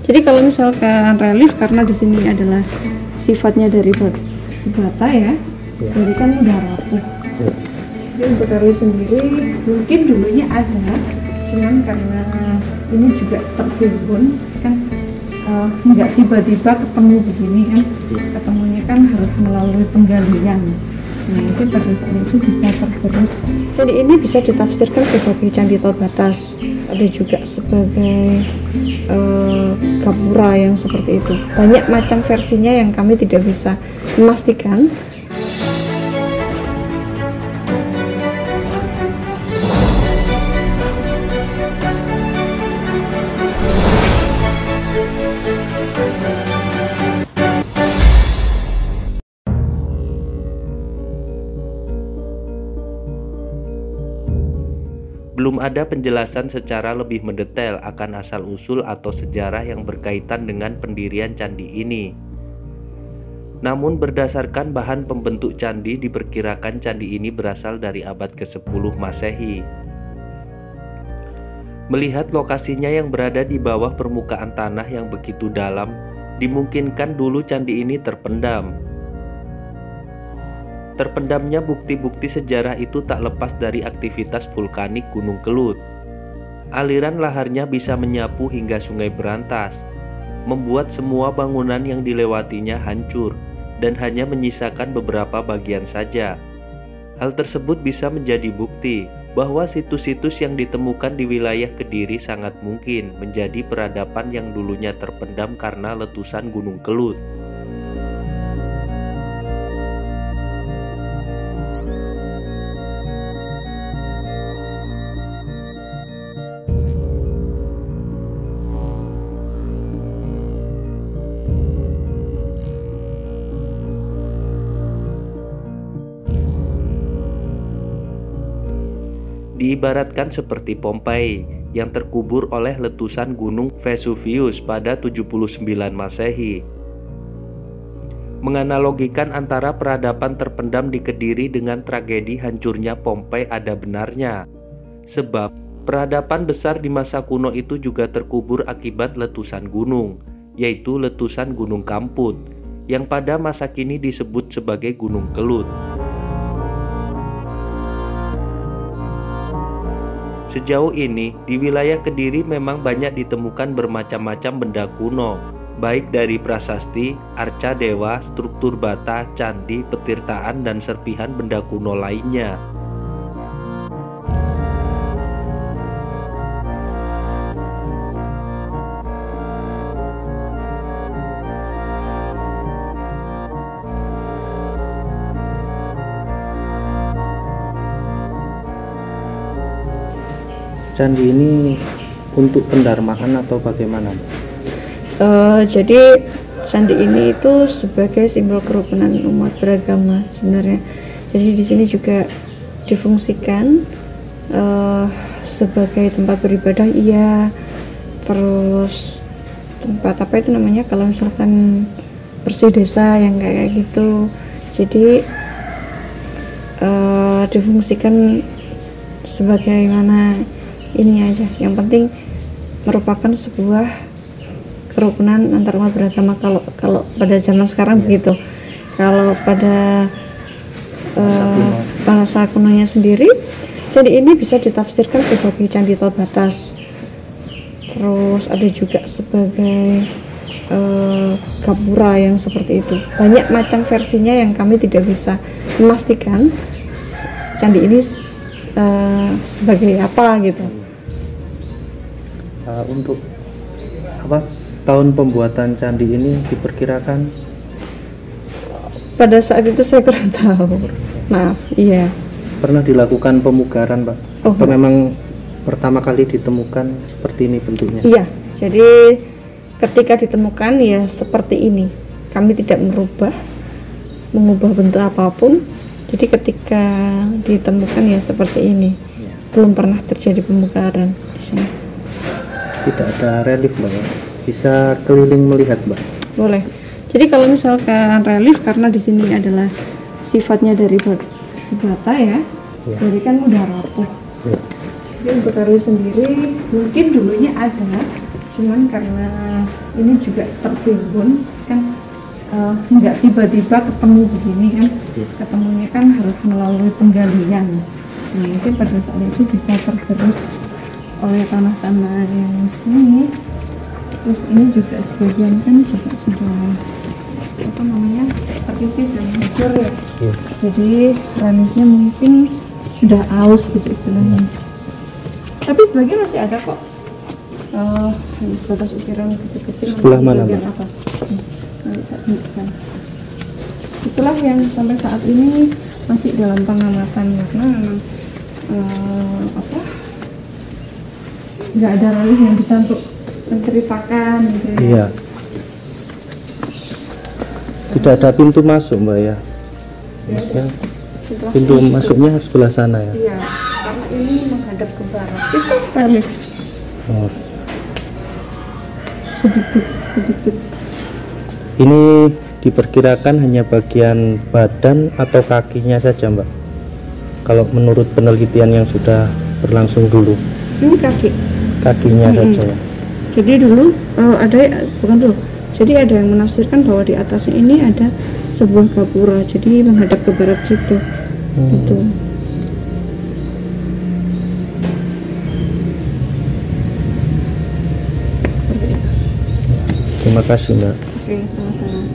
Jadi kalau misalkan relief, karena di sini adalah sifatnya dari bata ya, jadi kan udah rapuh. Jadi untuk relief sendiri mungkin dulunya ada, cuman karena ini juga tertimbun kan, nggak tiba-tiba ketemu begini kan, ketemunya kan harus melalui penggalian. Nah, itu pada saat itu bisa tergerus. Jadi ini bisa ditafsirkan sebagai candi Tolbatas, ada juga sebagai gapura yang seperti itu. Banyak macam versinya yang kami tidak bisa memastikan. Belum ada penjelasan secara lebih mendetail akan asal-usul atau sejarah yang berkaitan dengan pendirian candi ini. Namun berdasarkan bahan pembentuk candi, diperkirakan candi ini berasal dari abad ke-10 Masehi. Melihat lokasinya yang berada di bawah permukaan tanah yang begitu dalam, dimungkinkan dulu candi ini terpendam. Terpendamnya bukti-bukti sejarah itu tak lepas dari aktivitas vulkanik Gunung Kelut. Aliran laharnya bisa menyapu hingga Sungai Berantas, membuat semua bangunan yang dilewatinya hancur dan hanya menyisakan beberapa bagian saja. Hal tersebut bisa menjadi bukti bahwa situs-situs yang ditemukan di wilayah Kediri sangat mungkin menjadi peradaban yang dulunya terpendam karena letusan Gunung Kelut. Diibaratkan seperti Pompei yang terkubur oleh letusan gunung Vesuvius pada 79 Masehi. Menganalogikan antara peradaban terpendam di Kediri dengan tragedi hancurnya Pompei ada benarnya. Sebab peradaban besar di masa kuno itu juga terkubur akibat letusan gunung, yaitu letusan Gunung Kamput, yang pada masa kini disebut sebagai Gunung Kelut. Sejauh ini, di wilayah Kediri memang banyak ditemukan bermacam-macam benda kuno, baik dari prasasti, arca dewa, struktur bata, candi, petirtaan, dan serpihan benda kuno lainnya. Candi ini untuk pendarmaan atau bagaimana? Jadi candi ini itu sebagai simbol kerukunan umat beragama sebenarnya. Jadi di sini juga difungsikan sebagai tempat beribadah, iya. Terus tempat apa itu namanya, kalau misalkan bersih desa yang kayak gitu. Jadi difungsikan sebagaimana ini aja, yang penting merupakan sebuah kerukunan antar umat beragama. Kalau pada zaman sekarang begitu. Kalau pada bahasa kunonya sendiri, jadi ini bisa ditafsirkan sebagai candi Tolbatas. Terus ada juga sebagai gapura yang seperti itu. Banyak macam versinya yang kami tidak bisa memastikan candi ini sebagai apa gitu. Untuk apa tahun pembuatan candi ini diperkirakan? Pada saat itu saya kurang tahu. Maaf, iya. Pernah dilakukan pemugaran, Pak? Atau memang pertama kali ditemukan seperti ini bentuknya? Iya, jadi ketika ditemukan ya seperti ini. Kami tidak mengubah bentuk apapun. Jadi ketika ditemukan ya seperti ini. Belum pernah terjadi pemugaran di sini. Tidak ada relief, Mbak? Bisa keliling melihat, Mbak? Boleh. Jadi kalau misalkan relief, karena di sini adalah sifatnya dari bata ya, jadi kan udah rapuh. Jadi untuk relief sendiri mungkin dulunya ada, Cuman karena ini juga tertimbun kan, nggak tiba-tiba ketemu begini kan, ketemunya kan harus melalui penggalian. Nah mungkin pada saat itu bisa tergerus oleh tanah-tanah yang ini. Terus ini juga sebagian kan juga sudah apa namanya terkikis dan hancur ya. Jadi reliefnya mungkin sudah aus gitu istilahnya. Tapi sebagian masih ada kok. Sebatas ukiran kecil-kecil sebelah mana, bagian Mbak? atas. Nanti saya tunjukkan. Itulah yang sampai saat ini masih dalam pengamatan karena memang nggak ada relief yang bisa untuk menceritakan gitu ya. Iya. Tidak ada pintu masuk, Mbak ya. Maksudnya pintu masuknya sebelah sana ya. Iya, karena ini menghadap ke barat. Itu relief Oh. sedikit. Ini diperkirakan hanya bagian badan atau kakinya saja, Mbak? Kalau menurut penelitian yang sudah berlangsung dulu. Ini kaki. Kakinya saja ya. Jadi dulu Jadi ada yang menafsirkan bahwa di atasnya ini ada sebuah gapura. Jadi menghadap ke barat situ. Gitu. Terima kasih, Mbak. Oke, sama-sama.